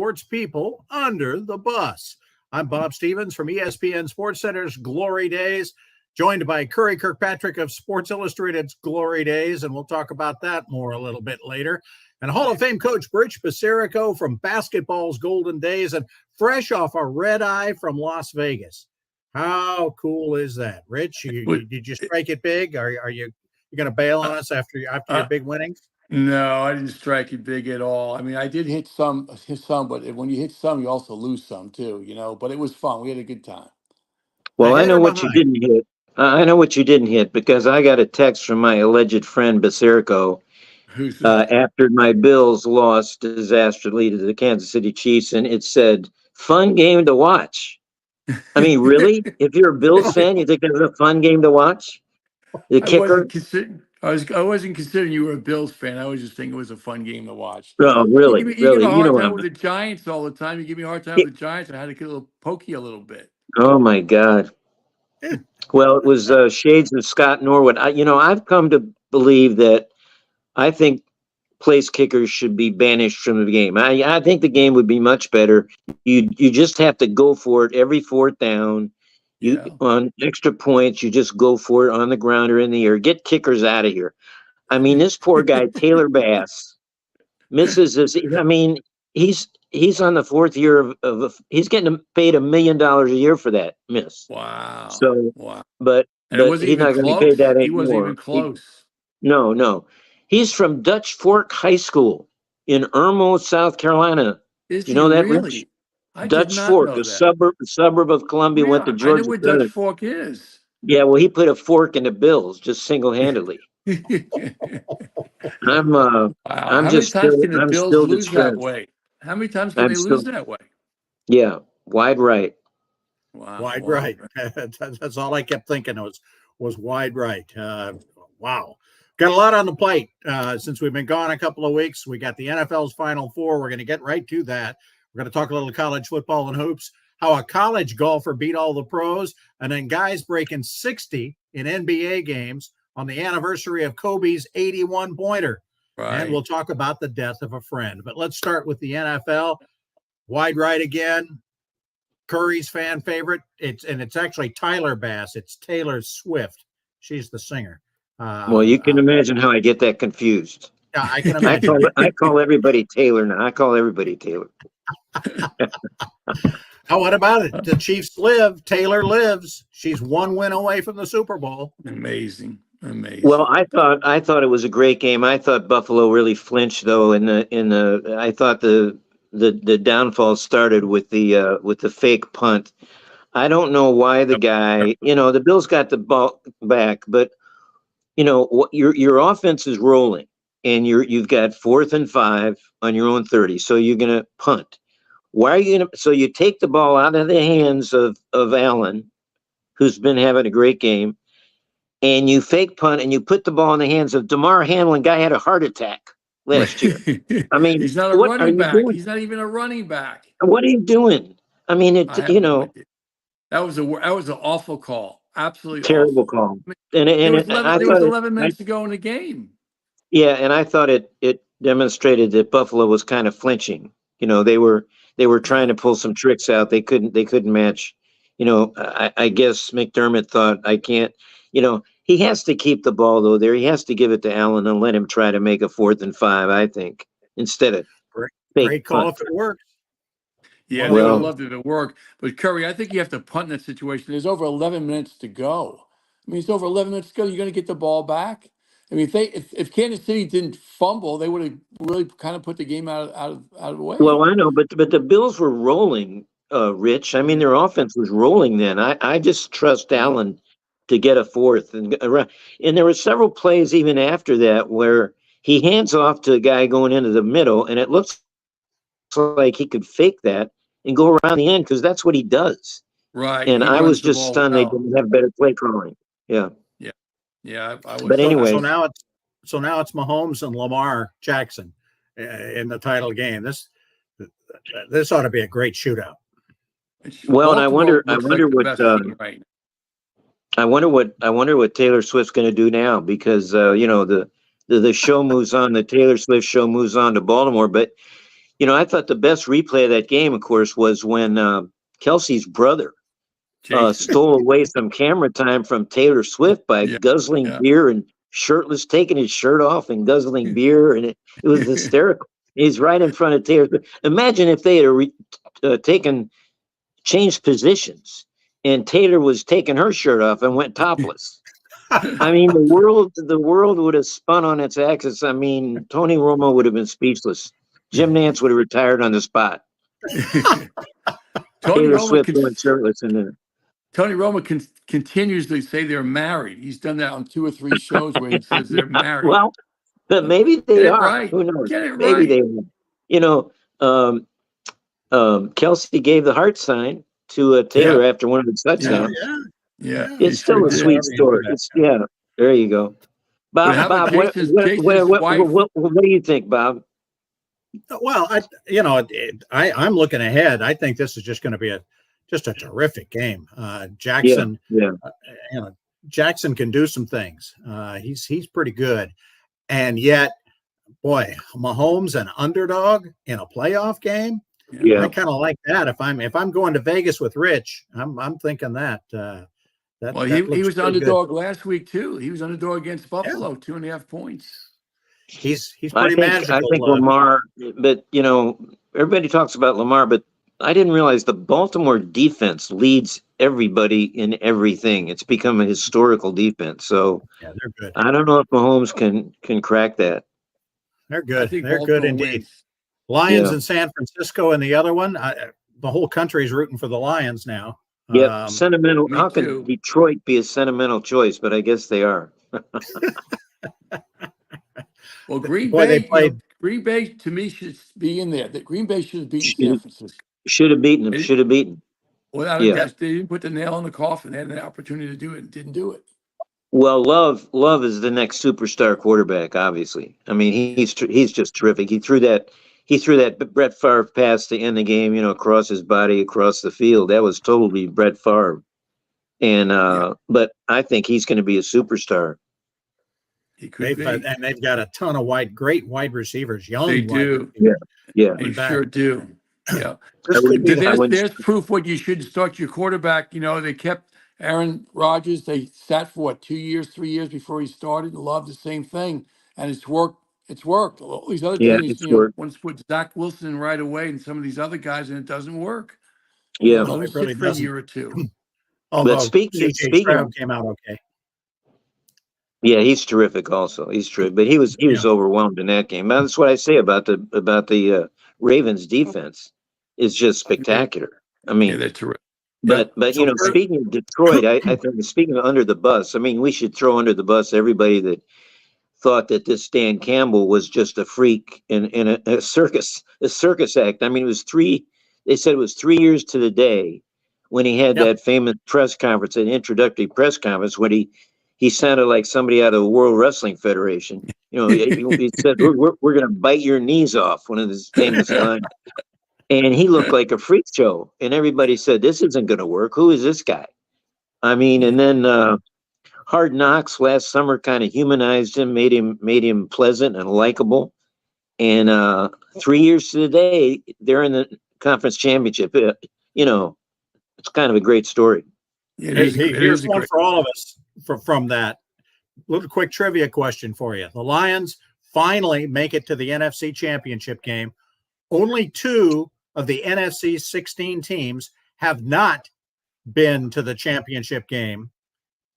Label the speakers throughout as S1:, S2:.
S1: sports people under the bus. I'm Bob Stevens from ESPN SportsCenter's Glory Days, joined by Curry Kirkpatrick of Sports Illustrated's Glory Days, and we'll talk about that more a little bit later. And Hall of Fame coach Rich Basirico from basketball's golden days and fresh off a red eye from Las Vegas. How cool is that, Rich? Did you strike it big? Are you going to bail on us after your big winnings?
S2: No, I didn't strike it big at all. I mean, I did hit some, but when you hit some, you also lose some too, But it was fun. We had a good time.
S3: Well, I know what you didn't hit. I know what you didn't hit because I got a text from my alleged friend Basirico after my Bills lost disastrously to the Kansas City Chiefs, and it said, "Fun game to watch." I mean, really? If you're a Bills fan, you think that was a fun game to watch? The kicker.
S2: I wasn't considering you were a Bills fan. I was just thinking it was a fun game to watch.
S3: Oh, really?
S2: You give me a hard time
S3: with
S2: the Giants all the time. You give me a hard time with the Giants. I had to get a little pokey a little bit.
S3: Oh my God. Well, it was shades of Scott Norwood. I've come to believe that I think place kickers should be banished from the game. I think the game would be much better. You just have to go for it every fourth down. On extra points, you just go for it on the ground or in the air. Get kickers out of here. I mean, this poor guy, Taylor Bass, misses his. I mean, he's on the fourth year of he's getting paid $1 million a year for that miss.
S2: Wow.
S3: So,
S2: wow.
S3: But he's not going to be paid that anymore.
S2: He wasn't even close.
S3: No. He's from Dutch Fork High School in Irmo, South Carolina.
S2: Is
S3: you know that,
S2: really?
S3: Rich? Dutch Fork, a suburb of Columbia, went to Georgia.
S2: I know where Dutch Fork is.
S3: Yeah, well, he put a fork in the Bills just single-handedly. I'm just still
S2: that way. How many times can they lose that way?
S3: Yeah, wide right.
S1: Wow, wide right. That's all I kept thinking was wide right. Wow. Got a lot on the plate since we've been gone a couple of weeks. We got the NFL's Final Four. We're going to get right to that. We're going to talk a little college football and hoops, how a college golfer beat all the pros, and then guys breaking 60 in NBA games on the anniversary of Kobe's 81-pointer. Right. And we'll talk about the death of a friend. But let's start with the NFL. Wide right again. Curry's fan favorite. It's actually Tyler Bass. It's Taylor Swift. She's the singer.
S3: Well, you can imagine how I get that confused.
S1: Yeah, I can imagine.
S3: I call everybody Taylor now. I call everybody Taylor.
S1: What about it? The Chiefs live. Taylor lives. She's one win away from the Super Bowl.
S2: Amazing.
S3: Well, I thought it was a great game. I thought Buffalo really flinched though. I thought the downfall started with the fake punt. I don't know why the guy. The Bills got the ball back, but your offense is rolling, and you've got 4th and 5 on your own 30, so you're gonna punt. Why are you gonna? So you take the ball out of the hands of Allen, who's been having a great game, and you fake punt, and you put the ball in the hands of DeMar Hamlin. Guy had a heart attack last year. I mean,
S2: he's not a running back. He's not even a running back.
S3: What are you doing? I mean,
S2: that was an awful call. Absolutely
S3: terrible
S2: awful.
S3: Call.
S2: And there was 11 minutes to go in the game.
S3: Yeah, and I thought it demonstrated that Buffalo was kind of flinching. They were trying to pull some tricks out. They couldn't match. I guess McDermott thought, I can't. He has to keep the ball though there. He has to give it to Allen and let him try to make a 4th and 5. I think instead of
S1: great call if it works.
S2: Yeah, they would have loved it to work. But Curry, I think you have to punt in that situation. There's over 11 minutes to go. I mean, it's over 11 minutes to go. You're going to get the ball back. I mean, if Kansas City didn't fumble, they would have really kind of put the game out of the way.
S3: Well, I know, but the Bills were rolling, Rich. I mean, their offense was rolling then. I just trust Allen to get a 4th and there were several plays even after that where he hands off to a guy going into the middle, and it looks like he could fake that and go around the end because that's what he does.
S2: Right.
S3: And I was just stunned they didn't have better play calling. Yeah.
S2: Yeah, I was.
S3: But anyway,
S1: so now it's Mahomes and Lamar Jackson in the title game. This ought to be a great shootout.
S3: Well, and I wonder what Taylor Swift's going to do now because the show moves on. The Taylor Swift show moves on to Baltimore, but I thought the best replay of that game, of course, was when Kelsey's brother stole away some camera time from Taylor Swift by guzzling beer and taking his shirt off and guzzling beer, and it was hysterical. He's right in front of Taylor Swift. Imagine if they had changed positions, and Taylor was taking her shirt off and went topless. I mean, the world would have spun on its axis. I mean, Tony Romo would have been speechless. Jim Nantz would have retired on the spot. Taylor Swift going shirtless in there.
S2: Tony Romo continues to say they're married. He's done that on 2 or 3 shows where he says they're married.
S3: Well, maybe they are.
S2: Right.
S3: Who knows?
S2: Get it
S3: Maybe
S2: right.
S3: they are. Kelsey gave the heart sign to Taylor after one of the touchdowns.
S2: Yeah.
S3: It's still a sweet story. There you go. Bob, what do you think, Bob?
S1: Well, I'm looking ahead. I think this is just going to be just a terrific game. Jackson, Jackson can do some things. He's pretty good, and yet, boy, Mahomes an underdog in a playoff game.
S3: Yeah,
S1: I kind of like that. If I'm going to Vegas with Rich, I'm thinking that.
S2: Well, he was underdog last week too. He was underdog against Buffalo, 2.5 points.
S1: He's pretty magical.
S3: I think Lamar, but everybody talks about Lamar, but I didn't realize the Baltimore defense leads everybody in everything. It's become a historical defense. So
S1: they're good.
S3: I don't know if Mahomes can crack that.
S1: They're good. They're good indeed. Lions in San Francisco, and the other one, the whole country's rooting for the Lions now.
S3: Yeah, sentimental. How can Detroit be a sentimental choice? But I guess they are.
S2: Well, Green Bay to me should be in there. That Green Bay should have beaten San Francisco.
S3: Should have beaten them. Should have beaten.
S2: Without a doubt, they didn't put the nail in the coffin. They had an opportunity to do it and didn't do it.
S3: Well, Love is the next superstar quarterback. Obviously, I mean he's just terrific. He threw that Brett Favre pass to end the game. Across his body, across the field. That was totally Brett Favre. And but I think he's going to be a superstar.
S2: He could be.
S1: And they've got a ton of great wide receivers.
S2: They do.
S3: Yeah.
S2: They sure do. Yeah. There's proof what you should start your quarterback. They kept Aaron Rodgers. They sat for 2 years, 3 years before he started. Loved the same thing, and it's worked. It's worked. All these other teams, once put Zach Wilson in right away, and some of these other guys, and it doesn't work.
S3: Yeah,
S2: let me sit for a year or two.
S1: Although speaking came out okay.
S3: Yeah, he's terrific. Also, he's terrific, but he was overwhelmed in that game. That's what I say about the Ravens defense. It's just spectacular. I mean,
S2: they're terrific.
S3: But speaking of Detroit, I think speaking of under the bus, I mean, we should throw under the bus everybody that thought that this Dan Campbell was just a freak in a circus act. I mean, they said it was 3 years to the day when he had that famous press conference, an introductory press conference, when he sounded like somebody out of the World Wrestling Federation. He said, we're going to bite your knees off, one of his famous lines. And he looked like a freak show. And everybody said, this isn't going to work. Who is this guy? I mean, and then Hard Knocks last summer kind of humanized him, made him pleasant and likable. And 3 years to the day, they're in the conference championship. It's kind of a great story.
S1: Here's one for all of us from that. Little quick trivia question for you. The Lions finally make it to the NFC Championship game. Only 2 of the NFC 16 teams have not been to the championship game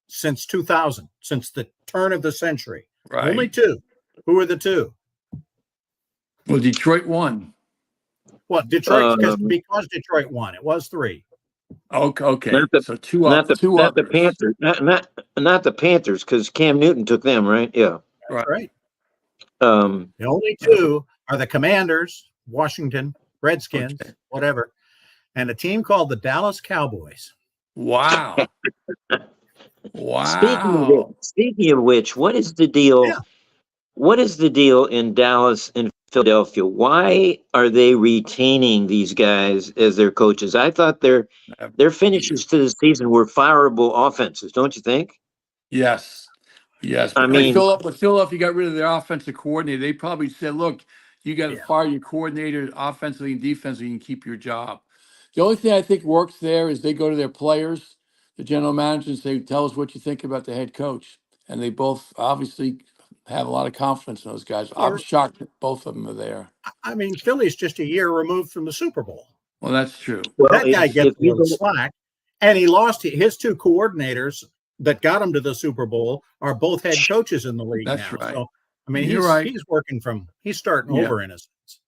S1: since 2000, since the turn of the century.
S2: Right.
S1: Only 2. Who are the 2?
S2: Well, Detroit won.
S1: Well, Detroit, because Detroit won. It was 3.
S2: Okay. So
S3: not the Panthers. Not the Panthers, because Cam Newton took them, right? Yeah.
S1: Right. The only 2 are the Commanders, Washington Redskins, whatever, and a team called the Dallas Cowboys.
S2: Wow. Wow.
S3: Speaking of which, what is the deal? Yeah. What is the deal in Dallas and Philadelphia? Why are they retaining these guys as their coaches? I thought their finishes to the season were fireable offenses, don't you think?
S2: Yes. I mean, Philadelphia got rid of their offensive coordinator. They probably said, look, You got to
S1: Yeah.
S2: fire your coordinator offensively and defensively and keep your job. The only thing I think works there is they go to their players, the general manager, and say, "Tell us what you think about the head coach." And they both obviously have a lot of confidence in those guys. I'm
S1: Or,
S2: shocked that both of them are there.
S1: I mean, Philly's just a year removed from the Super Bowl.
S2: Well, that's true.
S3: Well,
S1: That guy gets
S3: if
S1: a
S3: you
S1: little
S3: go,
S1: slack, and he lost his two coordinators that got him to the Super Bowl are both head coaches in the league
S2: That's
S1: now.
S2: right.
S1: So, I mean,
S2: You're right.
S1: he's starting
S2: Yeah.
S1: over in a sense.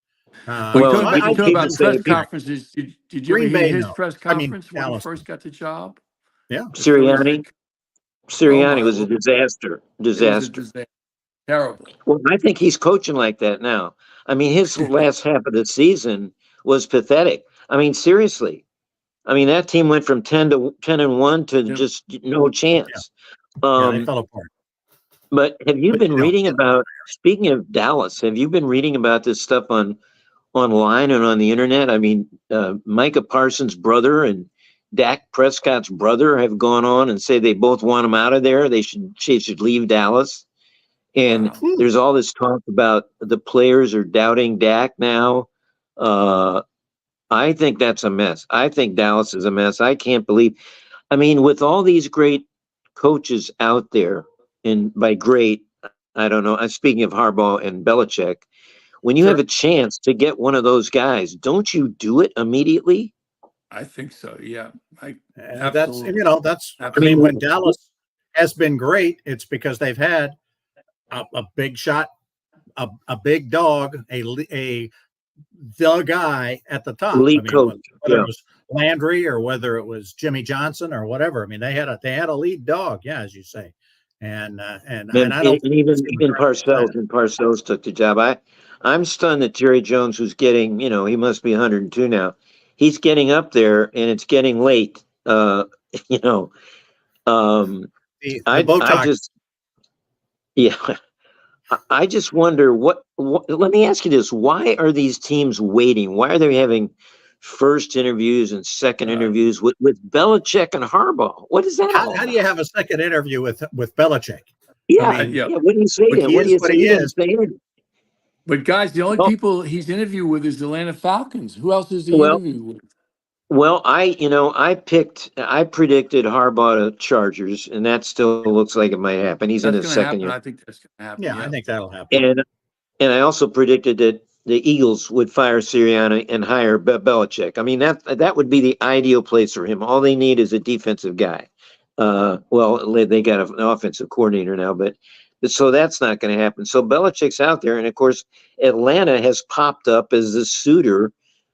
S2: Well, you
S3: well,
S2: talk
S1: So
S2: about, you
S3: I
S2: talk
S3: hate
S2: about
S3: to say
S2: press
S3: it,
S2: conferences. Did you ever
S1: Green
S2: hear
S1: Bay,
S2: his
S1: no.
S2: press
S1: I mean,
S2: conference when he
S1: Dallas.
S2: first got the job?
S1: Yeah.
S2: The Phillies head
S3: Sirianni.
S2: coach? Oh
S3: Sirianni
S2: my
S3: was a
S2: Lord.
S3: disaster.
S2: It was a
S3: Disaster.
S2: disaster. Terrible.
S3: Well, I think he's coaching like that now. I mean, his last half of the season was pathetic. I mean, seriously. I mean, that team went from 10-1 to
S2: Yep.
S3: just no
S1: Yeah.
S3: chance.
S1: Yeah. They
S3: Um,
S1: fell apart.
S3: but have you
S1: But,
S3: been reading about, speaking of Dallas, have you been reading about this stuff online and on the internet? I mean, Micah Parsons' brother and Dak Prescott's brother have gone on and say they both want him out of there. They should leave Dallas. And
S2: Wow.
S1: whew,
S3: there's all this talk about the players are doubting Dak now. Uh, I think that's a mess. I think Dallas is a mess. I can't believe. I mean, with all these great coaches out there, and by great, I don't know. I'm speaking of Harbaugh and Belichick. When you have
S1: sure.
S3: a chance to get one of those guys, don't you do it immediately?
S2: I think so. Yeah.
S1: That's,
S2: Absolutely.
S3: I
S1: I mean,
S2: Absolutely.
S3: mean,
S1: when Dallas has been great, it's because they've had a big shot, a big dog, the guy at the top. I
S3: elite
S1: mean,
S3: coach.
S1: whether
S3: Yeah.
S1: it was Landry or whether it was Jimmy Johnson or whatever. I mean, they had a lead dog, yeah, as you say, and I don't
S3: And
S1: think he's going to
S3: even
S1: try to fix that.
S3: Parcells took the job. I'm stunned that Jerry Jones, who's getting, he must be 102 now. He's getting up there, and it's getting late. You know, um,
S1: The
S3: I
S1: Botox.
S3: just, yeah, I just wonder what. Let me ask you this: why are these teams waiting? Why are they having first interviews and second
S2: Uh,
S3: interviews with Belichick and Harbaugh? What is that all
S1: How do you
S3: about?
S1: have a second interview with Belichick? I
S3: Yeah,
S1: mean,
S2: yeah.
S3: yeah. What do you say
S1: but
S3: to him?
S1: he
S3: What do
S1: is
S3: you
S1: what
S3: say?
S1: he
S3: You don't
S1: is.
S3: say anything.
S2: But guys, the only
S3: Well,
S2: people he's interviewed with is the Atlanta Falcons. Who else is he
S3: well,
S2: interviewed with?
S3: Well, I predicted Harbaugh to Chargers, and that still looks like it might happen. He's in
S2: That's
S3: his
S2: going to
S3: second
S2: happen.
S3: year,
S2: I think that's going to happen.
S1: Yeah, I
S2: Yeah.
S1: think that'll happen.
S3: and I also predicted that the Eagles would fire Sirianni and hire Belichick. I mean, that would be the ideal place for him. All they need is a defensive guy. Well, they got an offensive coordinator now, but so that's not going to happen. So Belichick's out there, and of course, Atlanta has popped up as the suitor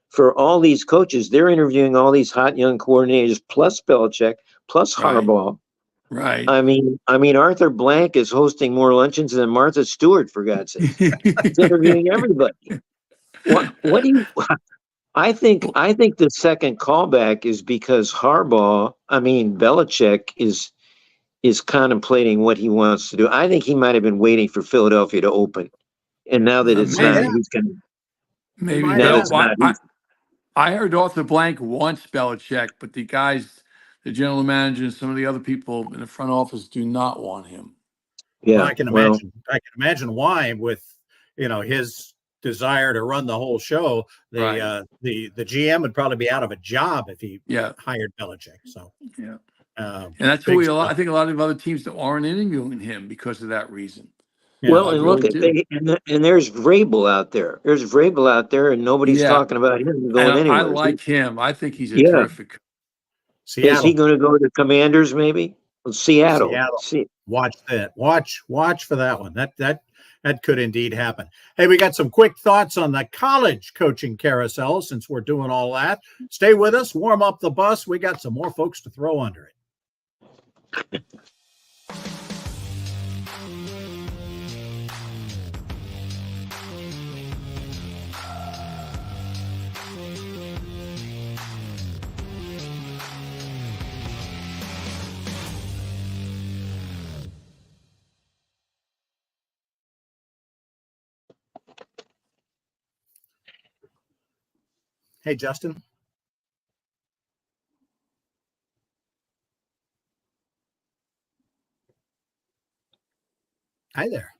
S3: for all these coaches. They're interviewing all these hot young coordinators, plus Belichick, plus
S2: Right.
S3: Harbaugh.
S2: Right.
S3: I mean, Arthur Blank is hosting more luncheons than Martha Stewart, for God's sakes. He's interviewing everybody. What do you? I think the second callback is because Belichick is contemplating what he wants to do. I think he might have been waiting for Philadelphia to open, and now that it's not,
S1: Yeah,
S2: Maybe.
S3: he's going.
S1: he
S2: Maybe.
S1: might
S3: Now
S2: No,
S1: have.
S3: it's not.
S2: I heard Arthur Blank wants Belichick, but the guys, the general manager, and some of the other people in the front office do not want him.
S1: Well,
S3: Yeah.
S1: I can
S3: Well,
S1: imagine. I can imagine why, with his desire to run the whole show,
S2: Right.
S1: The GM would probably be out of a job if he
S2: Yeah.
S1: hired Belichick. So,
S2: Yeah.
S1: uh,
S2: And that's who
S1: big
S2: I
S1: stuff.
S2: think a lot of other teams that aren't interviewing him because of that reason.
S1: Yeah,
S3: well,
S2: I
S3: and
S2: really
S3: look at
S2: do.
S3: and there's Vrabel out there. There's Vrabel out there, and nobody's
S2: Yeah.
S3: talking about him
S2: And
S3: going
S2: I
S3: anywhere.
S2: like him. I think he's a
S3: Yeah.
S2: terrific.
S3: Is he
S1: Seattle.
S3: going to go to Commanders? Maybe. Well, Seattle.
S1: Seattle.
S3: See.
S1: Watch that. Watch for that one. That could indeed happen. Hey, we got some quick thoughts on the college coaching carousel since we're doing all that. Stay with us. Warm up the bus. We got some more folks to throw under it. Hey, Justin. Hi there.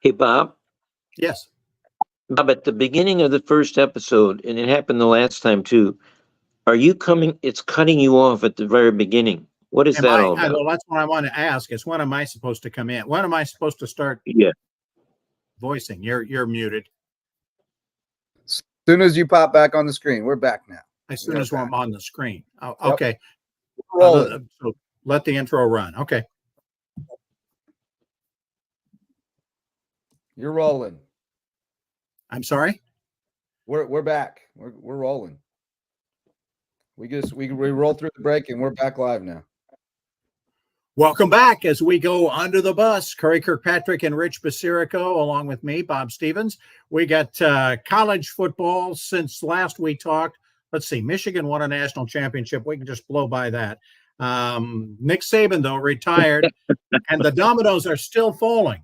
S3: Hey, Bob.
S1: Yes.
S3: Bob, at the beginning of the first episode, and it happened the last time too, are you coming? It's cutting you off at the very beginning. What is that all about?
S1: Well, that's what I want to ask is when am I supposed to come in? When am I supposed to start
S3: Yeah.
S1: voicing? You're muted.
S4: As soon as you pop back on the screen, we're back now.
S1: As soon as I'm on the screen. Oh,
S4: Yep.
S1: okay.
S4: So
S1: let the intro run. Okay.
S4: you're rolling.
S1: I'm sorry.
S4: We're back. We're rolling. We roll through the break and we're back live now.
S1: Welcome back as we go under the bus. Curry Kirkpatrick and Rich Basirico, along with me, Bob Stevens. We got college football since last we talked. Let's see, Michigan won a national championship. We can just blow by that. Nick Saban, though, retired, and the dominoes are still falling.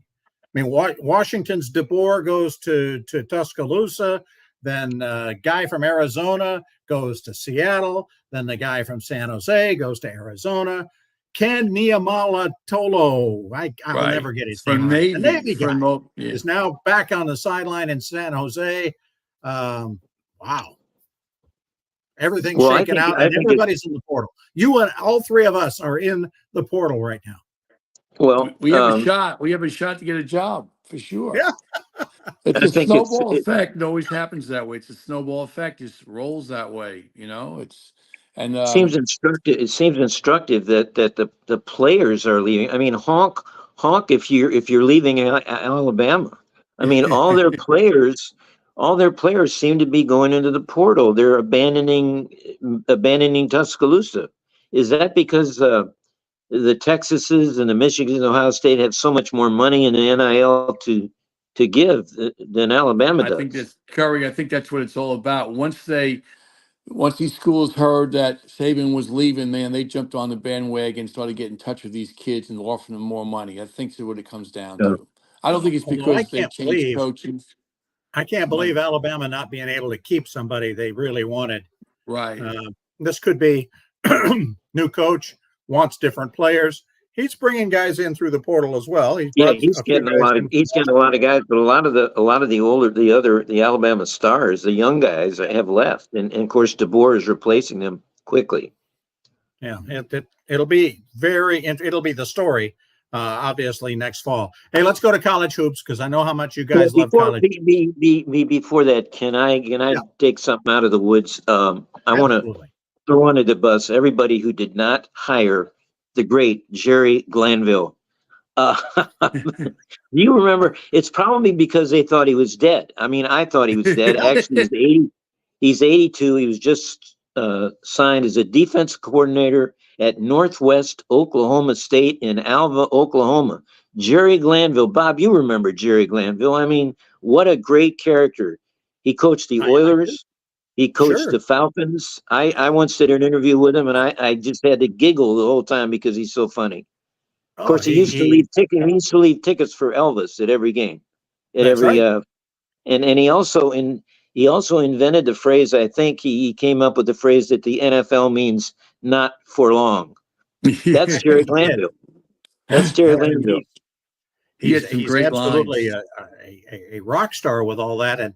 S1: I mean, Washington's DeBoer goes to Tuscaloosa. Then a guy from Arizona goes to Seattle. Then the guy from San Jose goes to Arizona. Ken Niumalatolo, I'll never get his name. The Navy guy is now back on the sideline in San Jose. Wow. Everything's shaken out, and everybody's in the portal. You and all three of us are in the portal right now.
S3: Well,
S2: we have a shot. We have a shot to get a job for sure.
S1: Yeah.
S2: It's a snowball effect. It always happens that way. It's a snowball effect. It just rolls that way. It
S3: seems instructive. It seems instructive that the players are leaving. I mean, honk, if you're leaving Alabama. I mean, all their players seem to be going into the portal. They're abandoning Tuscaloosa. Is that because the Texases and the Michigans and Ohio State have so much more money in the NIL to give than Alabama does?
S2: I think that's what it's all about. Once these schools heard that Saban was leaving, man, they jumped on the bandwagon, started getting in touch with these kids and offering them more money. I think that's what it comes down to. I don't think it's because they changed coaches.
S1: I can't believe Alabama not being able to keep somebody they really wanted.
S2: Right.
S1: This could be new coach, wants different players. He's bringing guys in through the portal as well. He's getting a lot
S3: of guys, but a lot of the Alabama stars, the young guys have left, and of course DeBoer is replacing them quickly.
S1: Yeah, it'll be it'll be the story, obviously next fall. Hey, let's go to college hoops because I know how much you guys love college.
S3: Before that, can I take something out of the woods? I want to throw under the bus everybody who did not hire the great Jerry Glanville. You remember? It's probably because they thought he was dead. I mean, I thought he was dead. Actually, he's 82. He was just signed as a defense coordinator at Northwest Oklahoma State in Alva, Oklahoma. Jerry Glanville. Bob, you remember Jerry Glanville. I mean, what a great character. He coached the Oilers. He coached the Falcons. I once did an interview with him, and I just had to giggle the whole time because he's so funny. Of course, he used to leave tickets for Elvis at every game, and he also invented the phrase. I think he came up with the phrase that the NFL means "not for long." That's Jerry Glanville. That's Jerry Glanville.
S1: He's absolutely a rock star with all that, and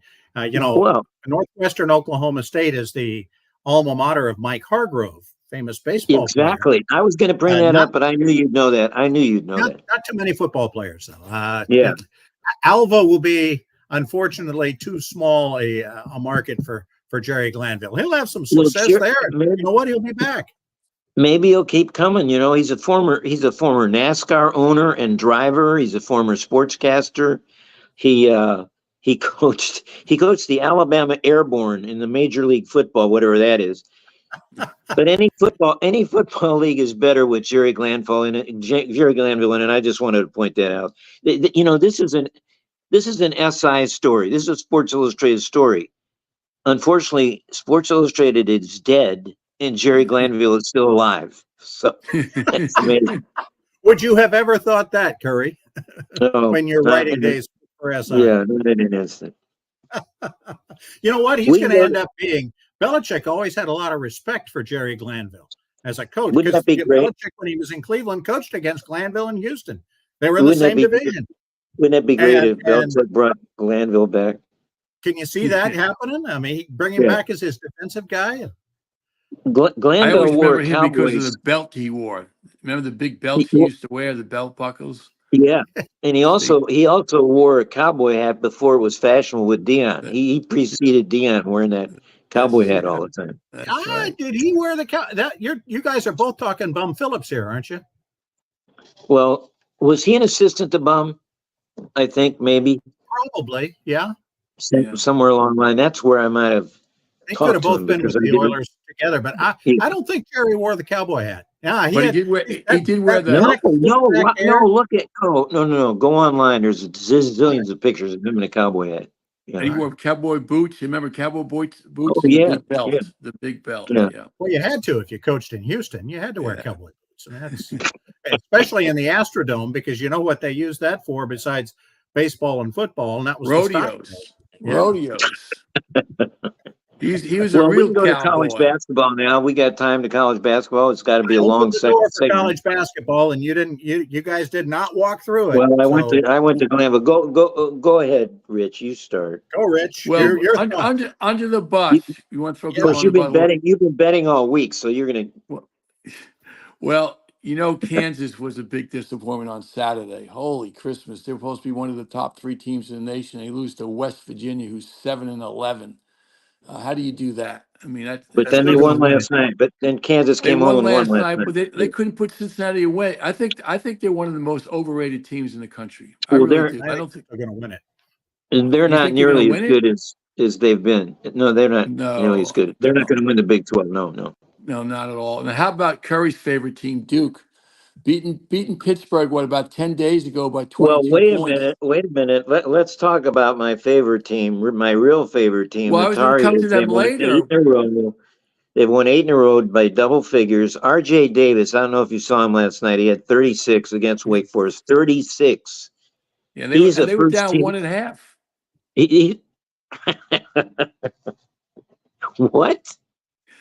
S1: Northwestern Oklahoma State is the alma mater of Mike Hargrove, famous baseball player.
S3: Exactly. I was going to bring that up, but I knew you'd know that. Not
S1: too many football players, though. Alva will be, unfortunately, too small a market for Jerry Glanville. He'll have some success there. You know what? He'll be back.
S3: Maybe he'll keep coming. You know, he's a former NASCAR owner and driver. He's a former sportscaster. He coached the Alabama Airborne in the Major League Football, whatever that is. But any football league is better with Jerry Glanville in it. Jerry Glanville in it. I just wanted to point that out. You know, this is an SI story. This is a Sports Illustrated story. Unfortunately, Sports Illustrated is dead, and Jerry Glanville is still alive. So that's amazing.
S1: Would you have ever thought that, Curry? When you're writing days for SI?
S3: Yeah, not in an instant.
S1: You know what? He's going to end up being. Belichick always had a lot of respect for Jerry Glanville as a coach.
S3: Wouldn't that be great?
S1: Belichick, when he was in Cleveland, coached against Glanville in Houston. They were in the same division.
S3: Wouldn't that be great if
S1: And
S3: Belichick brought Glanville back?
S1: can you see that happening? I mean, bring him
S3: Yeah.
S1: back as his defensive guy.
S2: I
S3: Glanville
S2: always
S3: wore
S2: remember him because of
S3: Cowboys.
S2: the belt he wore. Remember the big belts he used to wear, the belt buckles?
S3: Yeah, and he also wore a cowboy hat before it was fashionable with Dion. He preceded Dion wearing that cowboy hat all the time.
S2: That's right.
S1: Did he wear the that? You guys are both talking Bum Phillips here, aren't you?
S3: Well, was he an assistant to Bum? I think maybe
S1: Probably, yeah.
S3: somewhere along the line. That's where I might have
S1: They could have
S3: talked to
S1: both
S3: him
S1: been with
S3: because
S1: the Oilers together, but I don't think Jerry wore the cowboy hat. Yeah,
S2: But he did wear the
S3: No. Go online. There's zillions of pictures of him in a cowboy hat. Yeah.
S2: and he wore cowboy boots. You remember cowboy boots
S3: Oh,
S2: and
S3: yeah,
S2: the big belt.
S3: yeah.
S2: The big belt.
S3: Yeah.
S2: Yeah.
S1: Well, you had to if you coached in Houston. You had to wear cowboy boots. And that's especially in the Astrodome because you know what they used that for besides baseball and football, and that was
S2: rodeos. Rodeos. He was a
S3: Well, we
S2: real
S3: can go to college
S2: cowboy.
S3: basketball now. We got time to college basketball. It's got to be a long
S1: the door for
S3: segment.
S1: college basketball, and you guys did not walk through it.
S3: Well, I went to Glenville. Go ahead, Rich. You start.
S1: Go, Rich.
S2: Well,
S1: You're
S2: under the bus. You want to throw
S3: Of course, you've been betting. You've been betting all week, so you're gonna.
S2: Well, Kansas was a big disappointment on Saturday. Holy Christmas! They were supposed to be one of the top 3 teams in the nation. They lose to West Virginia, who's 7-11. How do you do that? I mean,
S3: But then they won last night. But then Kansas came home and won last night.
S2: But they couldn't put Cincinnati away. I think they're one of the most overrated teams in the country.
S3: Well,
S2: I really do. I don't think
S1: they're going to win it.
S3: And they're not nearly as good as they've been. No, they're not nearly as good. They're not going to win the Big 12. No,
S2: not at all. And how about Curry's favorite team, Duke, beating Pittsburgh? What about 10 days ago by 22
S3: Well,
S2: points?
S3: wait a minute. Let's talk about my favorite team, my real favorite team.
S2: Well, I was going to come to them later.
S3: They've won 8 in a row by double figures. R.J. Davis, I don't know if you saw him last night. He had 36 against Wake Forest. 36.
S2: Yeah, they were down 1.5.
S3: What?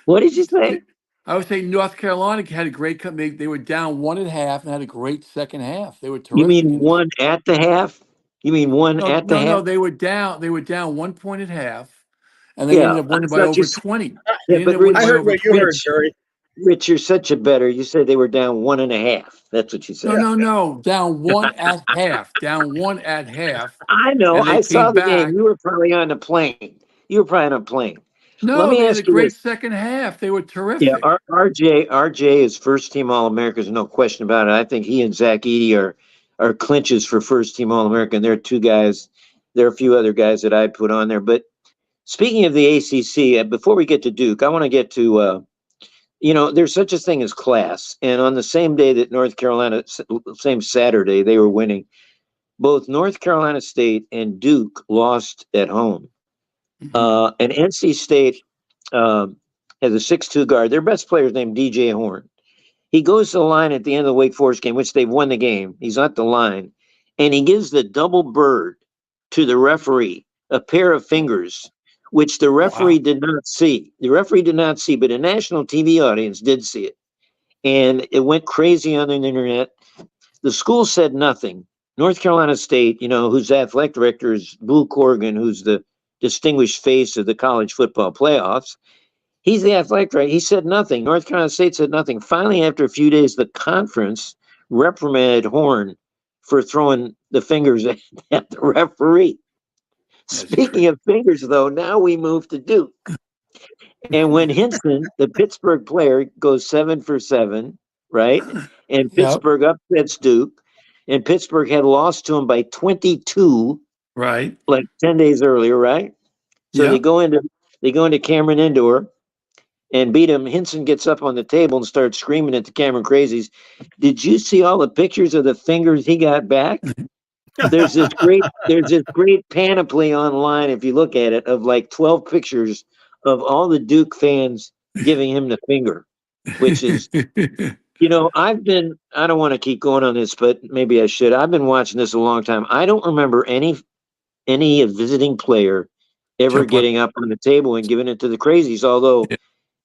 S3: What did you say?
S2: I was saying North Carolina had a great cut. They were down 1.5 and had a great second half. They were terrific.
S3: You mean one at the half? You mean one at the half?
S2: No, they were down 1 point at half, and they ended up winning by over 20.
S3: Yeah, but Rich,
S1: I heard what you heard, Jerry.
S3: Rich, you're such a better. You said they were down 1.5. That's what you said.
S2: No, down 1 at half. Down 1 at half.
S3: I know. I saw the game. You were probably on a plane.
S2: No, they had a great second half. They were terrific.
S3: Yeah, RJ is first team All-America. There's no question about it. I think he and Zach Edey are clinches for first team All-American. There are 2 guys. There are a few other guys that I put on there. But speaking of the ACC, before we get to Duke, I want to get to, there's such a thing as class. And on the same day that North Carolina, same Saturday, they were winning, both North Carolina State and Duke lost at home. And NC State has a 6'2" guard. Their best player is named DJ Horn. He goes to the line at the end of the Wake Forest game, which they've won the game. He's at the line, and he gives the double bird to the referee, a pair of fingers, which the referee did not see. The referee did not see, but a national TV audience did see it. And it went crazy on the internet. The school said nothing. North Carolina State, whose athletic director is Boo Corrigan, who's the distinguished face of the college football playoffs. He's the athletic director. He said nothing. North Carolina State said nothing. Finally, after a few days, the conference reprimanded Horn for throwing the fingers at the referee. Speaking of fingers, though, now we move to Duke. And when Hinson, the Pittsburgh player, goes 7 for 7, right? And Pittsburgh upsets Duke, and Pittsburgh had lost to him by 22.
S2: Right.
S3: Like 10 days earlier, right? So they go into Cameron Indoor and beat him. Hinson gets up on the table and starts screaming at the Cameron Crazies. Did you see all the pictures of the fingers he got back? There's this great panoply online, if you look at it, of like 12 pictures of all the Duke fans giving him the finger, which is I don't want to keep going on this, but maybe I should. I've been watching this a long time. I don't remember any visiting player ever getting up on the table and giving it to the Crazies, although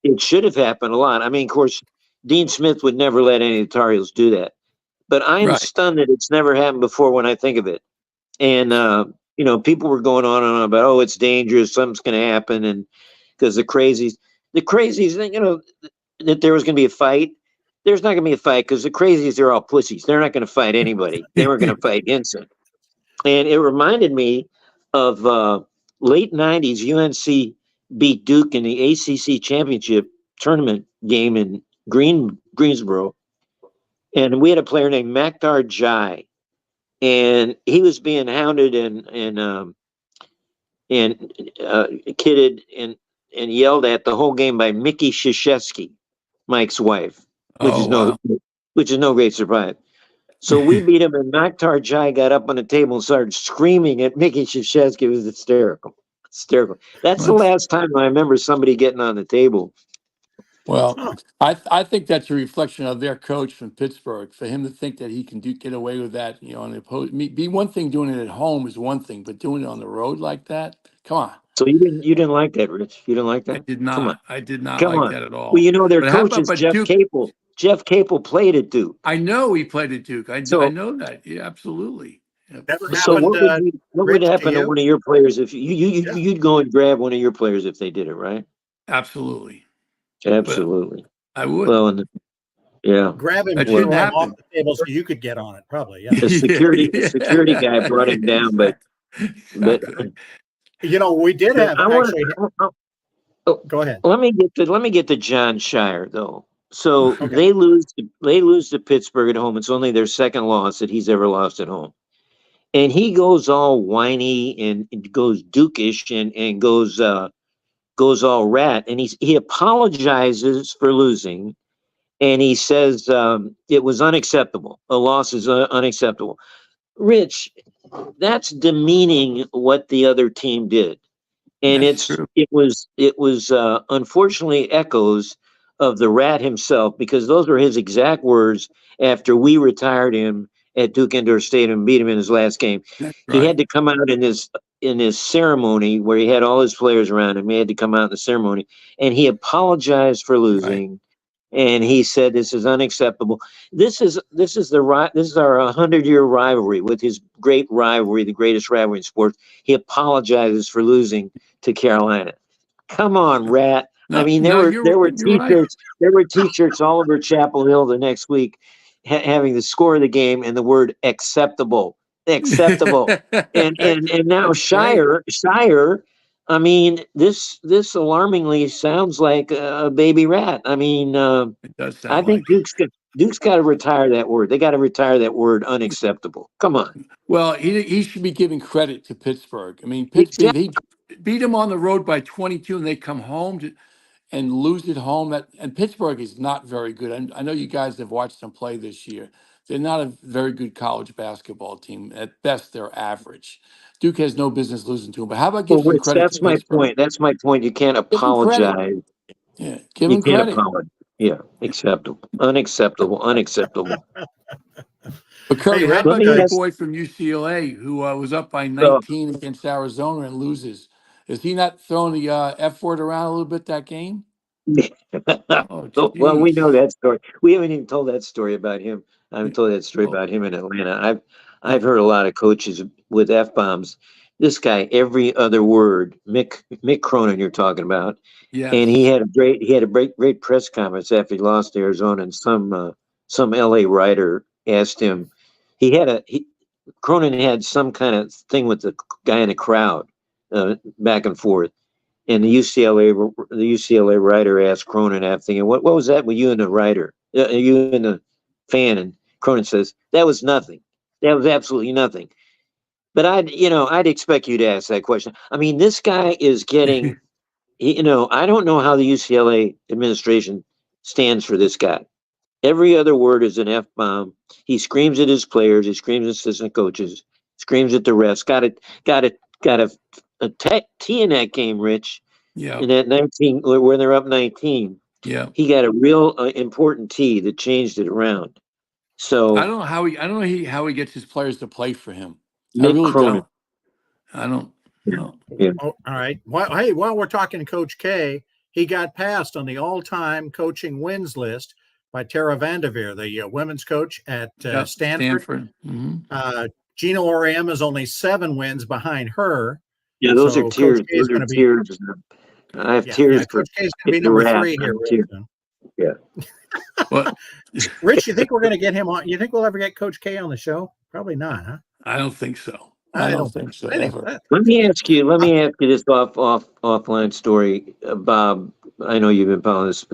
S3: it should have happened a lot. I mean, of course, Dean Smith would never let any of the Tar Heels do that. But I am stunned that it's never happened before when I think of it. And people were going on and on about, oh, it's dangerous, something's going to happen, and because the crazies, that there was going to be a fight. There's not going to be a fight because the crazies, they're all pussies. They're not going to fight anybody. They were going to fight Ensign. And it reminded me of late 90s. UNC beat Duke in the ACC championship tournament game in Greensboro. And we had a player named Maktar Jai. And he was being hounded and kidded and yelled at the whole game by Mickey Krzyzewski, Mike's wife, which is no great surprise. So we beat him, and Maktar Jai got up on the table and started screaming at Mickey Krzyzewski. It was hysterical. That's the last time I remember somebody getting on the table.
S2: Well, I think that's a reflection of their coach from Pittsburgh. For him to think that he can get away with that, on the opposed, be one thing doing it at home is one thing, but doing it on the road like that, come on.
S3: So you didn't like that, Rich? You didn't like that?
S2: I did not.
S3: Come on.
S2: I did not
S3: Come
S2: like
S3: on.
S2: that at all.
S3: Well, their
S2: But how
S3: coach
S2: about
S3: is Jeff
S2: Duke?
S3: Capel. Jeff Capel played at Duke.
S2: I know he played at Duke. I
S3: So-
S2: know that. Yeah, absolutely. Yeah.
S1: Never
S3: So
S1: happened.
S3: what would
S1: Rich, to
S3: happen to
S1: you?
S3: one of your players if you'd go and grab one of your players if they did it, right?
S2: Absolutely.
S3: Absolutely.
S2: I would.
S3: Well, yeah.
S1: Grab him,
S2: That
S1: throw
S2: shouldn't
S1: him
S2: happen.
S1: off the table so you could get on it. Probably, yeah.
S3: The security guy brought him down, but
S2: Exactly.
S1: We did have
S3: I want
S1: actually.
S3: to.
S1: Go ahead.
S3: Let me get to John Shire though. So
S2: Okay.
S3: they lose to Pittsburgh at home. It's only their second loss that he's ever lost at home. And he goes all whiny and goes Dukish and goes all rat. And he apologizes for losing, and he says it was unacceptable. A loss is unacceptable. Rich, that's demeaning what the other team did. And
S2: That's true.
S3: it was unfortunately echoes of the rat himself, because those were his exact words after we retired him at Duke Indoor Stadium and beat him in his last game.
S2: That's
S3: He
S2: right.
S3: had to come out in his ceremony where he had all his players around him. He had to come out in the ceremony, and he apologized for losing. And he said, "This is unacceptable. This is our 100-year rivalry with his great rivalry, the greatest rivalry in sports." He apologizes for losing to Carolina. Come on, rat.
S2: No,
S3: I mean, there were
S2: you're right.
S3: t-shirts. There were t-shirts all over Chapel Hill the next week, having the score of the game and the word acceptable. And now
S2: That's great.
S3: Shire. I mean, this alarmingly sounds like a baby rat. I mean,
S2: It does
S3: I
S2: sound
S3: think
S2: like.
S3: Duke's got to retire that word. They got to retire that word unacceptable. Come on.
S2: Well, he should be giving credit to Pittsburgh. I mean, Pittsburgh, he beat him on the road by 22, and they come home and lose at home. And Pittsburgh is not very good. I know you guys have watched them play this year. They're not a very good college basketball team. At best, they're average. Duke has no business losing to them. But how about give
S3: Well,
S2: some
S3: Rich,
S2: credit to
S3: that's my
S2: Pittsburgh?
S3: point. That's my point. You can't
S2: Give them credit.
S3: apologize.
S2: Yeah, give
S3: You
S2: them
S3: can't
S2: credit.
S3: apologize. Yeah, acceptable. Unacceptable.
S2: But Curry,
S1: Hey,
S2: how
S1: Rich,
S2: about your
S3: ask-
S2: boy from UCLA who was up by
S3: So,
S2: 19 against Arizona and loses? Is he not throwing the F word around a little bit that game? Oh,
S3: well, we know
S2: jeez.
S3: that story. We haven't even told that story about him. I haven't told that story
S2: Oh,
S3: about him in Atlanta. I've heard a lot of coaches with F-bombs. This guy, every other word, Mick Cronin, you're talking about, and he
S2: yes.
S3: had a great press conference after he lost to Arizona, and some LA writer asked him. Cronin had some kind of thing with the guy in the crowd, back and forth. And the UCLA writer asked Cronin after, thinking, what was that with you and the writer, you and the fan? And Cronin says, that was nothing. That was absolutely nothing. But I'd expect you to ask that question. I mean, this guy is getting, I don't know how the UCLA administration stands for this guy. Every other word is an F-bomb. He screams at his players. He screams at assistant coaches. Screams at the refs. Got a T in that game, Rich.
S2: Yeah.
S3: In that 19, when they're up 19,
S2: Yeah.
S3: he got a real important T that changed it around. So
S2: I don't know how he gets his players to play for him. I
S3: Mick
S2: really
S3: Cronin.
S2: don't. I don't know.
S3: Yeah.
S1: Oh, all right. Well, hey, while we're talking to Coach K, he got passed on the all-time coaching wins list by Tara Vanderveer, the women's coach at
S2: Yeah,
S1: Stanford.
S2: Mhm.
S1: Gina Oriam is only 7 wins behind her.
S3: Yeah, those are
S1: So
S3: tears.
S1: Coach K is
S3: Those are
S1: going to be.
S3: tears. I have
S1: Yeah,
S3: tears for
S1: Coach K is going to be
S3: the
S1: number
S3: rat.
S1: 3 here. Really soon.
S3: Yeah.
S2: Well,
S1: Rich, you think we're going to get him on? You think we'll ever get Coach K on the show? Probably not, huh?
S2: I don't think so.
S1: I don't
S2: think so
S1: anyway,
S2: ever.
S3: Let me ask you this offline story, Bob. I know you've been following this.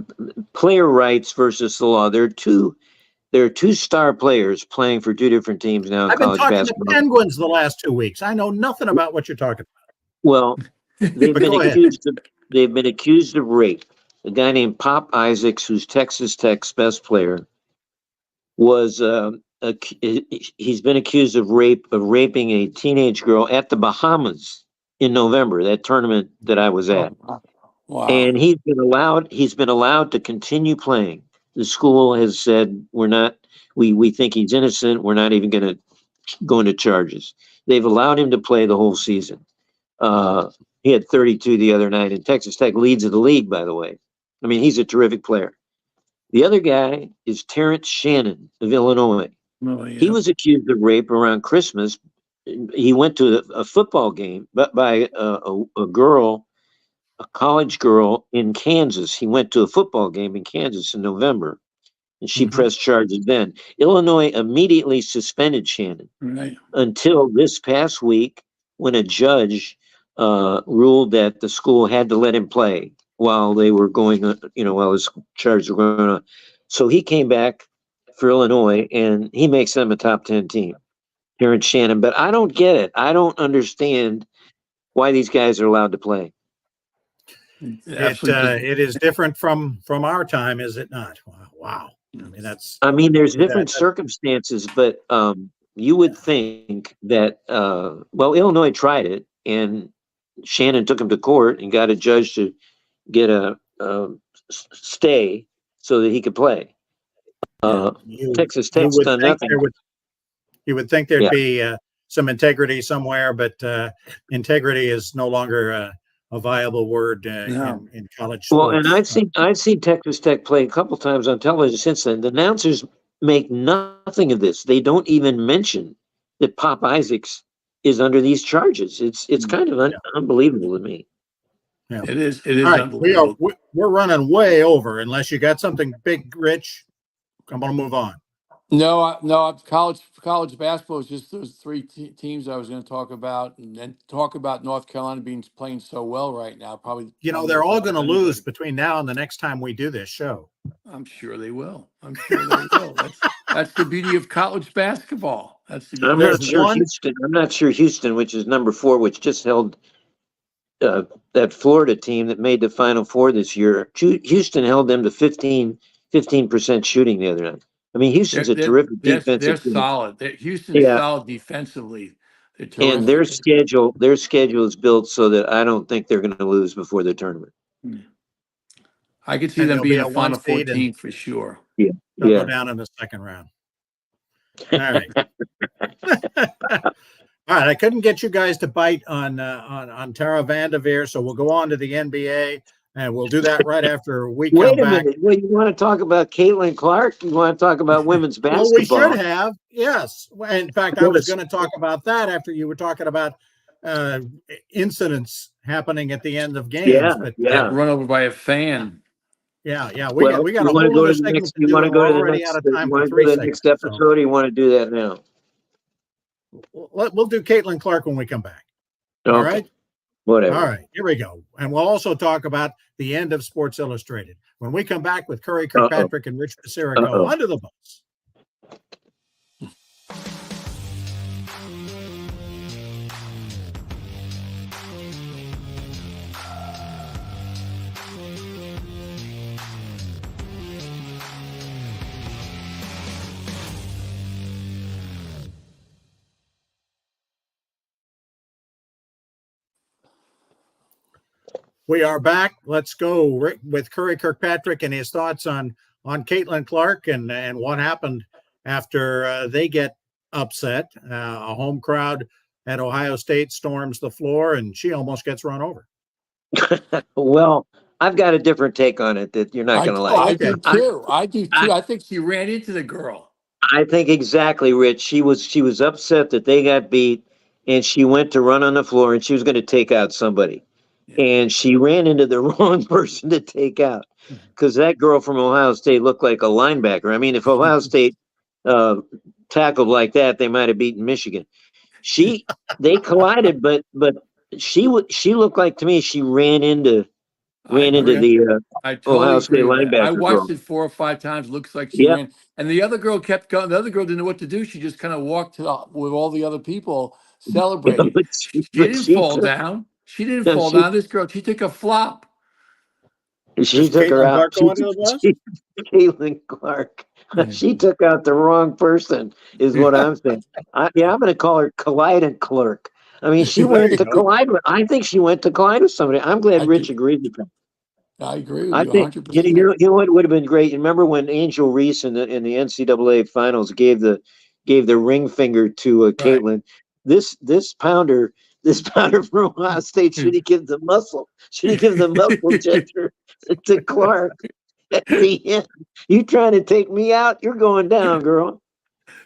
S3: Player rights versus the law. There are two star players playing for 2 different teams now in
S1: I've been
S3: college
S1: talking
S3: basketball.
S1: to Penguins the last 2 weeks. I know nothing about what you're talking about.
S3: Well, they've
S1: But
S3: been
S1: go ahead.
S3: accused of rape. A guy named Pop Isaacs, who's Texas Tech's best player, was he's been accused of raping a teenage girl at the Bahamas in November, that tournament that I was at.
S2: Wow.
S3: And he's been allowed to continue playing. The school has said we think he's innocent. We're not even going to go into charges. They've allowed him to play the whole season. He had 32 the other night, and Texas Tech leads the league, by the way. I mean, he's a terrific player. The other guy is Terrence Shannon of Illinois.
S2: Oh, yeah.
S3: He was accused of rape around Christmas. He went to a football game by a girl, a college girl in Kansas. He went to a football game in Kansas in November, and she pressed charges then. Illinois immediately suspended Shannon until this past week when a judge ruled that the school had to let him play while they were going, while his charges were going on. So he came back for Illinois, and he makes them a top 10 team, Terrence Shannon. But I don't get it. I don't understand why these guys are allowed to play.
S1: It is different from our time, is it not? Wow. I mean,
S3: there's different circumstances, but you would think that Illinois tried it, and Shannon took him to court and got a judge to get a stay so that he could play. Texas Tech's done nothing.
S1: You would think there'd be some integrity somewhere, but integrity is no longer a viable word in college sports.
S3: Well, and I've seen Texas Tech play a couple times on television since then. The announcers make nothing of this. They don't even mention that Pop Isaacs is under these charges. It's kind of unbelievable to me.
S1: Yeah.
S2: It is
S1: all right,
S2: unbelievable.
S1: We're running way over. Unless you got something big, Rich, I'm going to move on.
S2: No. College basketball is just those 3 teams I was going to talk about, and then talk about North Carolina playing so well right now. Probably,
S1: they're all going to lose between now and the next time we do this show.
S2: I'm sure they will. That's the beauty of college basketball.
S3: I'm not sure Houston, which is number 4, which just held that Florida team that made the Final Four this year. Houston held them to 15% shooting the other night. I mean, Houston's a terrific defensive team.
S2: They're solid. Houston's solid defensively.
S3: And their schedule is built so that I don't think they're going to lose before the tournament.
S2: I could see them being a Final Four team for sure.
S3: Yeah,
S1: they'll go down in the second round. All right. All right. I couldn't get you guys to bite on Tara Vanderveer, so we'll go on to the NBA. And we'll do that right after we come back.
S3: Wait a minute. Well, you want to talk about Caitlin Clark? You want to talk about women's basketball?
S1: Well, we should have. Yes. In fact, I was going to talk about that after you were talking about incidents happening at the end of games.
S2: Run over by a fan.
S1: Yeah. We got a whole other segment to do. We're already out of time for 3 seconds.
S3: Next episode, or you want to do that now?
S1: We'll do Caitlin Clark when we come back.
S3: Okay.
S1: All right.
S3: Whatever.
S1: All right, here we go. And we'll also talk about the end of Sports Illustrated when we come back with Curry Kirkpatrick and Rich Basirico under the bus. We are back. Let's go with Curry Kirkpatrick and his thoughts on Caitlin Clark and what happened after they get upset. A home crowd at Ohio State storms the floor, and she almost gets run over.
S3: Well, I've got a different take on it that you're not going to like.
S2: I do too. I think she ran into the girl.
S3: I think exactly, Rich. She was upset that they got beat, and she went to run on the floor, and she was going to take out somebody,
S2: Yeah.
S3: and she ran into the wrong person to take out, because that girl from Ohio State looked like a linebacker. I mean, if Ohio State tackled like that, they might have beaten Michigan. They collided, but she looked like, to me, she ran into
S2: I agree.
S3: the
S2: I totally
S3: Ohio State
S2: agree with that. I
S3: linebacker
S2: watched
S3: girl.
S2: it 4 or 5 times. Looks like she
S3: Yep.
S2: ran, and the other girl kept going. The other girl didn't know what to do. She just kind of walked with all the other people celebrating.
S3: but
S2: She didn't
S3: she
S2: fall
S3: took
S2: down. She didn't
S3: no,
S2: fall down. This girl, she took a flop.
S3: she
S1: Is
S3: took her
S1: Caitlin
S3: out.
S1: Clark going to the bus?
S3: Caitlin Clark.
S2: Yeah.
S3: She took out the wrong person, is what I'm saying. I'm going to call her Collide and Clerk. I mean, she
S1: There
S3: went
S1: you
S3: to
S1: go.
S3: collide with. I think she went to collide with somebody. I'm glad
S2: I
S3: Rich
S2: do.
S3: agreed with that.
S2: I agree with
S3: I
S2: you
S3: think
S2: 100%.
S3: you know what would have been great. Remember when Angel Reese in the NCAA finals gave the ring finger to
S2: Right.
S3: Caitlin? This pounder from Ohio State should have given the muscle gesture to Clark at the end. You trying to take me out? You're going down, girl.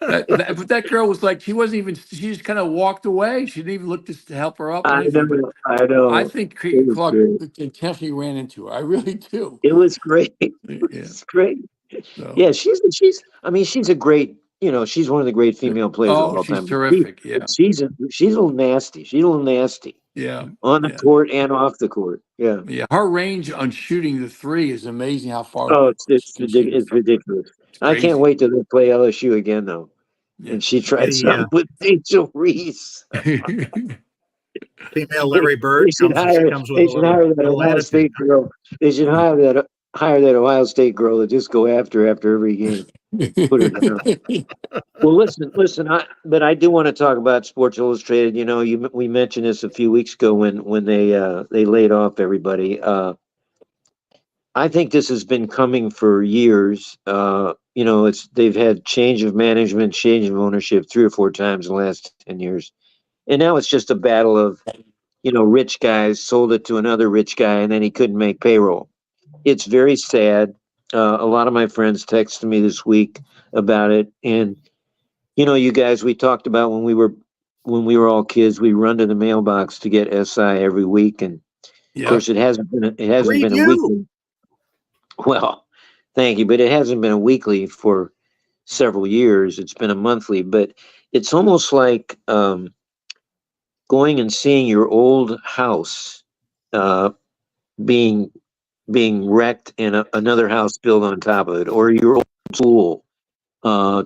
S2: But that girl was like, she wasn't even. She just kind of walked away. She didn't even look to help her up or
S3: I
S2: anything. But
S3: know, I
S2: I
S3: know.
S2: think
S3: It was
S2: Clark
S3: great.
S2: intentionally ran into her. I really do.
S3: It was great. It
S2: Yeah.
S3: was great.
S2: So.
S3: Yeah, I mean, she's a great, she's one of the great female players of
S2: Oh,
S3: all
S2: she's
S3: time.
S2: terrific. Yeah.
S3: She's a little nasty. She's a little nasty
S2: Yeah.
S3: on the
S2: Yeah.
S3: court and off the court. Yeah.
S2: Yeah. Her range on shooting the three is amazing. How far
S3: Oh,
S2: she can shoot it
S3: it's
S2: from.
S3: ridiculous.
S2: It's
S3: I can't
S2: crazy.
S3: wait till they play LSU again, though.
S2: Yeah.
S3: And she tried
S1: Any
S3: something with Angel Reese.
S1: female Larry Bird she comes with
S3: They
S1: a
S3: should hire that
S1: little
S3: Ohio
S1: attitude.
S3: State girl. They should hire that Ohio State girl to just go after every game. Put her down. Well, listen. But I do want to talk about Sports Illustrated. We mentioned this a few weeks ago when they laid off everybody. I think this has been coming for years. They've had change of management, change of ownership 3 or 4 times in the last 10 years, and now it's just a battle of rich guys sold it to another rich guy, and then he couldn't make payroll. It's very sad. A lot of my friends texted me this week about it, and you guys, we talked about when we were all kids, we run to the mailbox to get SI every week, and of
S2: Yep.
S3: course it hasn't been a
S1: Review.
S3: weekly. Well, thank you, but it hasn't been a weekly for several years. It's been a monthly, but it's almost like going and seeing your old house uh, being wrecked and another house built on top of it, or your old school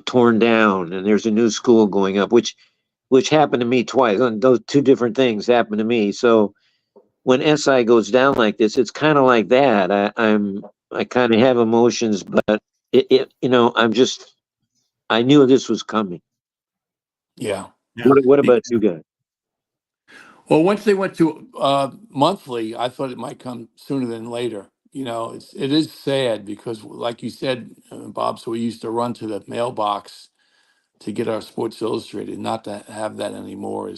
S3: torn down and there's a new school going up, which happened to me twice. And those two different things happened to me. So when SI goes down like this, it's kind of like that. I kind of have emotions, but I knew this was coming.
S2: Yeah.
S1: Yeah.
S3: What about you guys?
S2: Well, once they went to monthly, I thought it might come sooner than later. It is sad because, like you said, Bob, so we used to run to the mailbox to get our Sports Illustrated. Not to have that anymore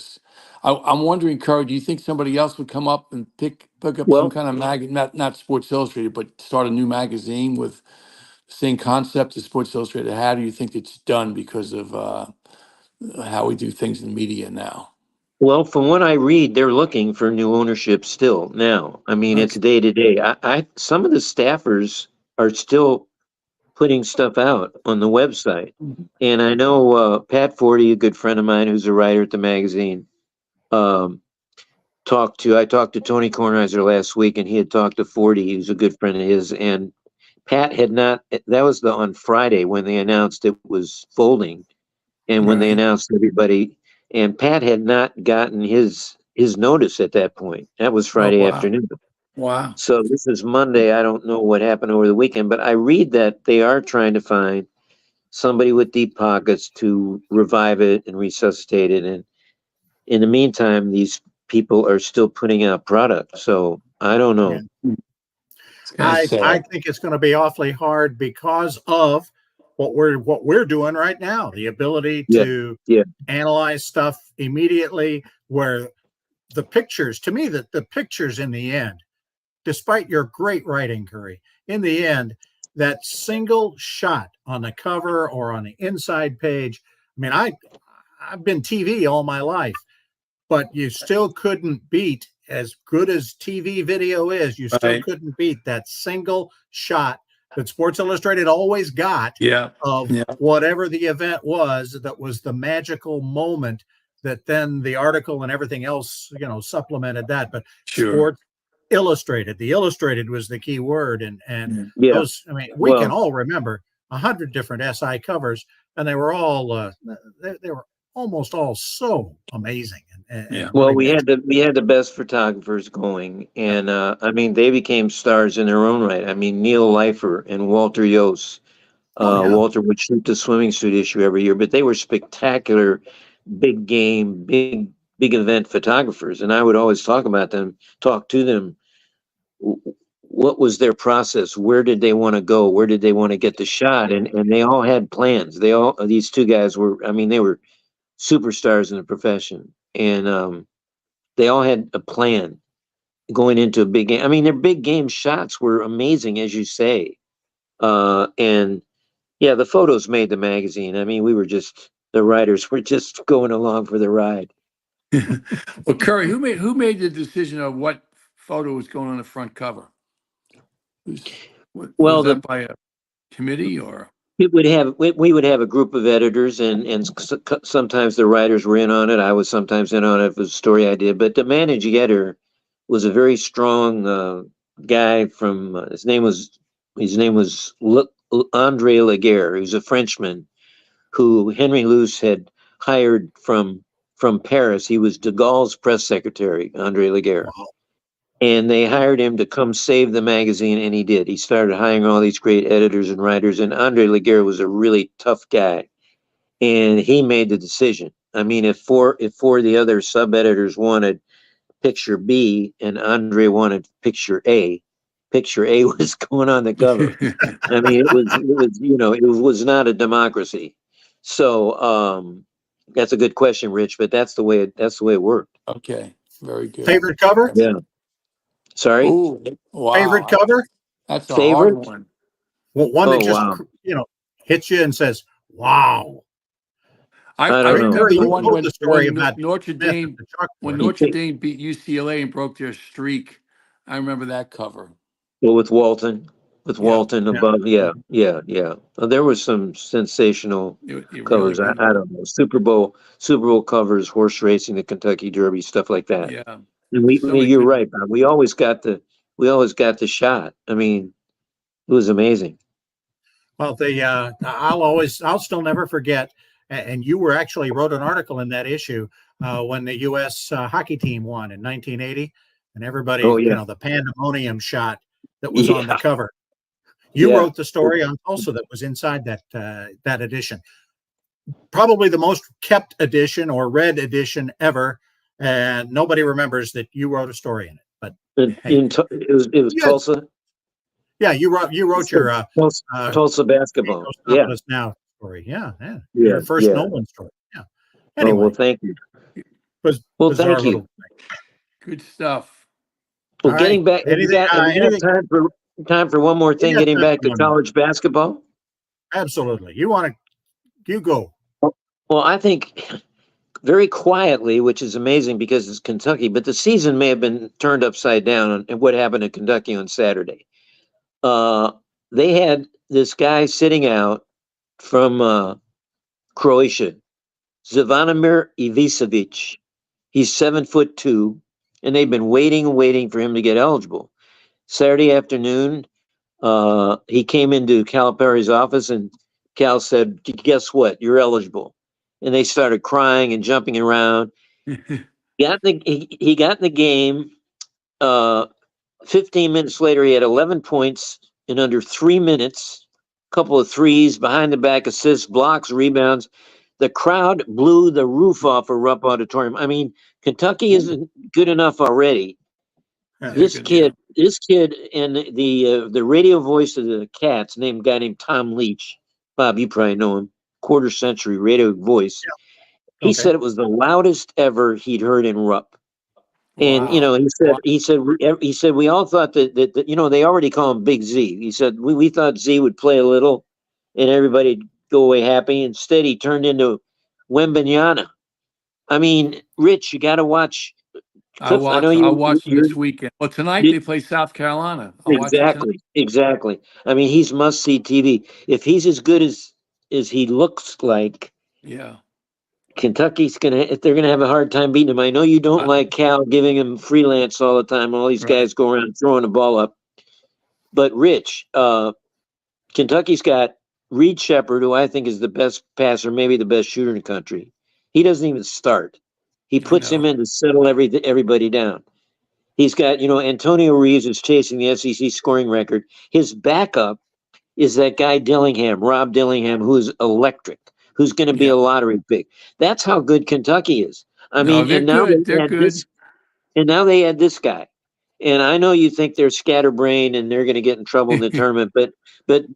S2: I'm wondering, Curry, do you think somebody else would come up and pick up some
S3: Well,
S2: kind of not Sports Illustrated, but start a new magazine with the same concept as Sports Illustrated had? Or do you think it's done because of how we do things in media now?
S3: from what I read, they're looking for new ownership still now. I mean, it's
S2: Okay.
S3: day to day. Some of the staffers are still putting stuff out on the website. And I know Pat Forty, a good friend of mine who's a writer at the magazine, um, I talked to Tony Kornheiser last week, and he had talked to Forty, who's a good friend of his, and Pat had not. That was on Friday when they announced it was folding, and when they
S2: Right.
S3: announced everybody, and Pat had not gotten his notice at that point. That was
S2: Oh,
S3: Friday
S2: wow.
S3: afternoon.
S2: Wow.
S3: So this is Monday. I don't know what happened over the weekend, but I read that they are trying to find somebody with deep pockets to revive it and resuscitate it. And in the meantime, these people are still putting out product. So I don't
S1: Yeah.
S3: know.
S2: It's kind of
S1: I
S2: sad.
S1: think it's going to be awfully hard because of what we're doing right now. The ability
S3: Yeah,
S1: to
S3: yeah,
S1: analyze stuff immediately, where the pictures, to me, the pictures in the end, despite your great writing, Curry, in the end, that single shot on the cover or on the inside page. I mean, I've been TV all my life, but you still couldn't beat, as good as TV video is, you still couldn't beat that single shot that Sports Illustrated always got of whatever the event was. That was the magical moment that then the article and everything else, supplemented that. But Sports Illustrated, the illustrated was the key word. And those, I mean, we can all remember 100 different SI covers, and they were all, they were almost all so amazing.
S3: Well, we had the best photographers going, and I mean, they became stars in their own right. I mean, Neil Leifer and Walter Yost. Walter would shoot the swimming suit issue every year, but they were spectacular, big game, big event photographers, and I would always talk to them. What was their process? Where did they want to go? Where did they want to get the shot? And they all had plans. These two guys were, I mean, they were superstars in the profession, and they all had a plan going into a big game. I mean, their big game shots were amazing, as you say. And yeah, the photos made the magazine. I mean, the writers were just going along for the ride.
S2: Well, Curry, who made the decision of what photo was going on the front cover? Was that by a committee, or?
S3: We would have a group of editors, and sometimes the writers were in on it. I was sometimes in on it. It was a story I did, but the managing editor was a very strong guy from. His name was Andre Laguerre. He was a Frenchman who Henry Luce had hired from Paris. He was de Gaulle's press secretary, Andre Laguerre. Wow. And they hired him to come save the magazine, and he did. He started hiring all these great editors and writers, and Andre Laguerre was a really tough guy, and he made the decision. I mean, if four of the other sub-editors wanted picture B and Andre wanted picture A was going on the cover. I mean, it was not a democracy. So that's a good question, Rich, but that's the way it worked.
S2: Okay, very good.
S1: Favorite cover?
S3: Yeah. Sorry?
S2: Ooh, wow.
S1: Favorite cover?
S2: That's a hard
S3: Favorite?
S2: one.
S1: Well, one that just hits you and says, "Wow."
S2: I
S3: don't know.
S2: remember the
S1: You
S2: one
S1: told
S2: when
S1: the story about
S2: Notre Dame Notre Dame beat UCLA and broke their streak. I remember that cover.
S3: Well, with Walton above, yeah. Well, there was some sensational covers.
S2: Really
S3: I don't know, Super Bowl covers, horse racing, the Kentucky Derby, stuff like that.
S2: Yeah,
S3: and you're right, Bob. We always got the shot. I mean, it was amazing.
S1: Well, I'll still never forget. And you actually wrote an article in that issue when the U.S. Hockey team won in 1980, and everybody, the pandemonium shot that was on the cover. You wrote the story on Tulsa that was inside that edition. Probably the most kept edition or read edition ever, and nobody remembers that you wrote a story in it. But
S3: it was Tulsa.
S1: Yeah, you wrote your
S3: Tulsa basketball. Yeah,
S1: now story. Yeah. Your first Nolan story. Yeah. Anyway,
S3: well, thank you.
S1: Thank
S3: you.
S2: Good stuff.
S3: Well, all getting back, time for one more thing. Getting back to college basketball.
S1: Absolutely. You go.
S3: Well, I think very quietly, which is amazing because it's Kentucky, but the season may have been turned upside down on what happened in Kentucky on Saturday. They had this guy sitting out from Croatia, Zvonimir Ivicevic. He's 7'2", and they've been waiting for him to get eligible. Saturday afternoon, he came into Calipari's office, and Cal said, "Guess what? You're eligible." And they started crying and jumping around. He got in the game. 15 minutes later, he had 11 points in under 3 minutes. A couple of threes, behind the back assists, blocks, rebounds. The crowd blew the roof off of Rupp Auditorium. I mean, Kentucky isn't good enough already. This kid, and the radio voice of the Cats, guy named Tom Leach. Bob, you probably know him. Quarter century radio voice. Yeah. He said it was the loudest ever he'd heard in Rupp. And
S2: Wow.
S3: he said we all thought that they already call him Big Z. He said we thought Z would play a little, and everybody'd go away happy. Instead, he turned into Wembanyama. I mean, Rich, you got to watch. Cliff, I know
S2: I'll watch them
S3: you're
S2: this weekend. Well, tonight they play South Carolina. I'll watch it tonight.
S3: exactly. I mean, he's must see TV. If he's as good as he looks like,
S2: Yeah.
S3: Kentucky's they're gonna have a hard time beating him. I know you don't like Cal giving him freelance all the time. All these guys go around throwing the ball up. But Rich, Kentucky's got Reed Shepherd, who I think is the best passer, maybe the best shooter in the country. He doesn't even start. He puts him in to settle everybody down. He's got, Antonio Reeves is chasing the SEC scoring record. His backup is that guy Rob Dillingham, who's electric, who's going to be a lottery pick. That's how good Kentucky is. I mean,
S2: they're good. They're good.
S3: And now they add this guy. And I know you think they're scatterbrained and they're going to get in trouble in the tournament, but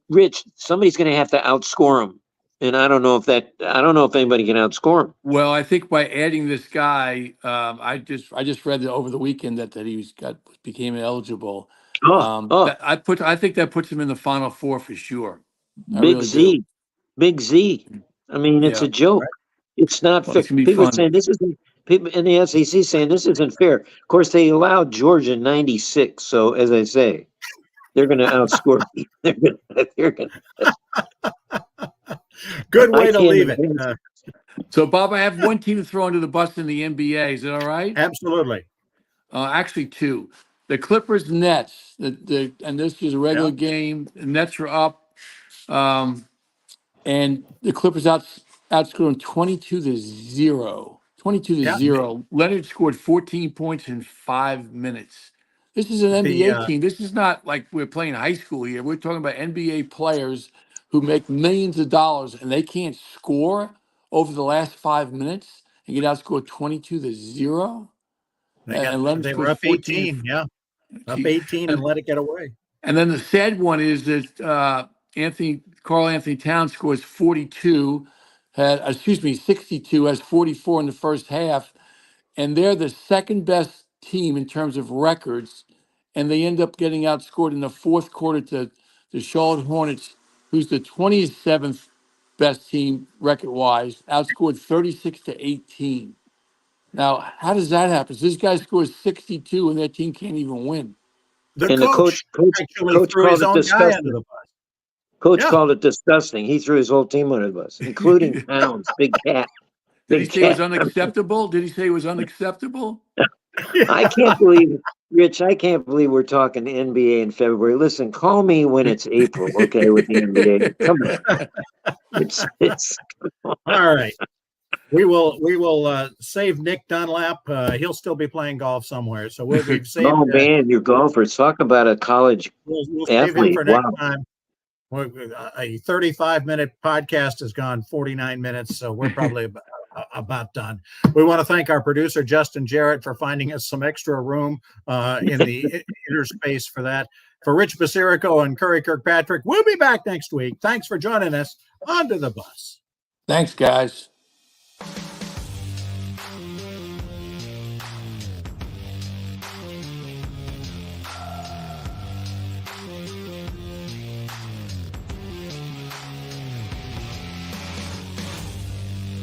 S3: Rich, somebody's going to have to outscore them. And I don't know if anybody can outscore him.
S2: Well, I think by adding this guy, I just read that over the weekend that became eligible. I think that puts him in the Final Four for sure.
S3: Big Z. I mean, it's a joke. It's not fair. People are saying people in the SEC saying this isn't fair. Of course, they allowed Georgia 96. So as I say, they're going to outscore. They're going to.
S1: Good way to leave it.
S2: So, Bob, I have one team to throw under the bus in the NBA. Is that all right?
S1: Absolutely.
S2: Actually, two. The Clippers Nets. And this is a regular game. The Nets are up, and the Clippers outscored 22-0. 22-0. Leonard scored 14 points in 5 minutes. This is an NBA team. This is not like we're playing high school here. We're talking about NBA players who make millions of dollars and they can't score over the last 5 minutes and get outscored 22-0.
S1: They were up 18. Up 18 and let it get away.
S2: And then the sad one is that Karl Anthony Towns scores 62, 62, has 44 in the first half, and they're the second best team in terms of records, and they end up getting outscored in the fourth quarter to the Charlotte Hornets, who's the 27th best team record-wise, outscored 36-18. Now, how does that happen? So this guy scores 62 and their team can't even win.
S1: The coach actually threw his own guy under the bus.
S3: Coach called it disgusting. He threw his whole team under the bus, including Towns, Big Cat.
S2: Did he say it was unacceptable?
S3: I can't believe, Rich, we're talking NBA in February. Listen, call me when it's April, okay, with the NBA. Come on.
S1: All right. We will save Nick Dunlap. He'll still be playing golf somewhere. So we'll be saved.
S3: Oh, man, you're golfers. Talk about a college
S1: we'll
S3: athlete.
S1: Save him for next time. A 35-minute podcast has gone 49 minutes, so we're probably about done. We want to thank our producer, Justin Jarrett, for finding us some extra room in the inner space for that. For Rich Basirico and Curry Kirkpatrick, we'll be back next week. Thanks for joining us. Onto the bus.
S2: Thanks, guys.